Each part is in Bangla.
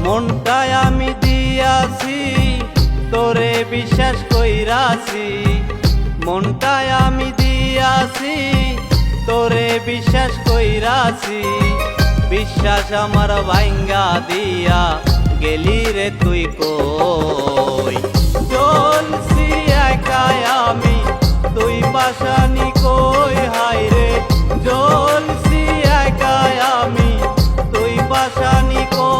মনটাই আমি দিয়াছি তোরে বিশ্বাস কইরাছি, মনটাই আমি দিয়াছি তোরে বিশ্বাস কইরাছি। বিশ্বাস আমার ভাঙ্গা দিয়া গেলি রে তুই কই। চলছি একাই আমি তুই পাশানি কই, হাই রে চলছি একাই আমি তুই পাশানি কই।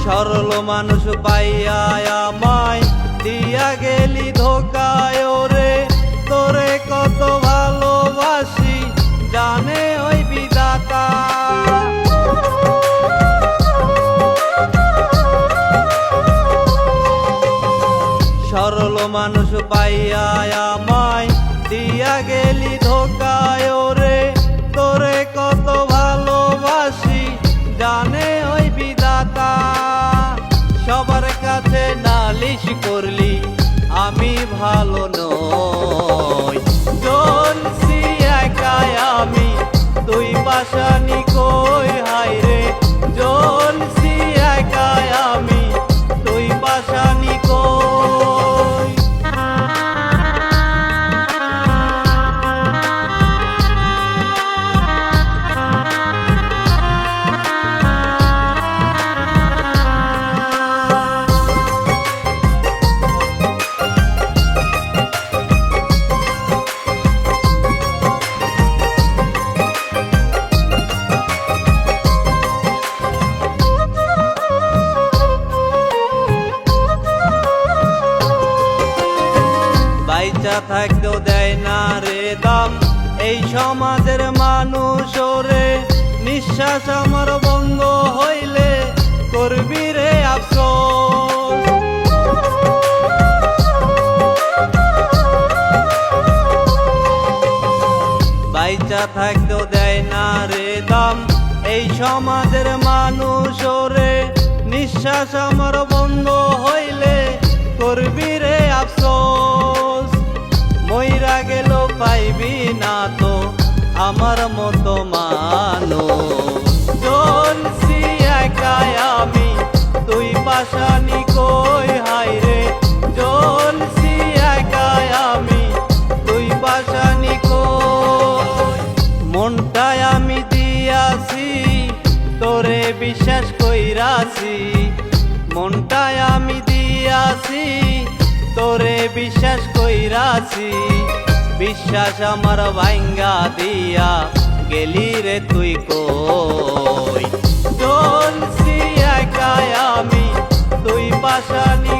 সরল মানুষ পাইয়া আমায় দিয়া গেলি ধোকায় রে, তোরে কত ভালোবাসি জানে ওই বিধাতা। সরল মানুষ পাইয়া আমায় দিয়া গেলি ধোকায় রে, তোরে কত ভালোবাসি জানে ওই বিধাতা। সবার কাছে নালিশ করলি আমি ভালো নই, চলছি একাই আমি তুই পাশানি কই, হাই রে চলছি একাই আমি তুই পাশানি কই। বাইচা থাকতেও দেয় না রে দাম এই সমাজের মানুষ রে, নিঃশ্বাস আমার বন্ধ হইলে করবি রে আফসোস। বাইচা থাকতেও দেয় না রে দাম এই সমাজের মানুষ রে, নিঃশ্বাস আমার বন্ধ হইলে করবি রে আফসোস। মইরা গেল পাইবি না তো আমার মতো মানুষ, চলছি একাই আমি তুই পাশানি কই, হাই রে চলছি একাই আমি তুই পাশানি কই। মনটাই আমি দিয়াছি তোরে বিশ্বাস কইরাছি, মনটাই আমি দিয়াছি তোরে বিশ্বাস কইরাছি। বিশ্বাস আমার ভাঙ্গা দিয়া গেলি রে তুই কই। চলছি একাই আমি তুই পাশানি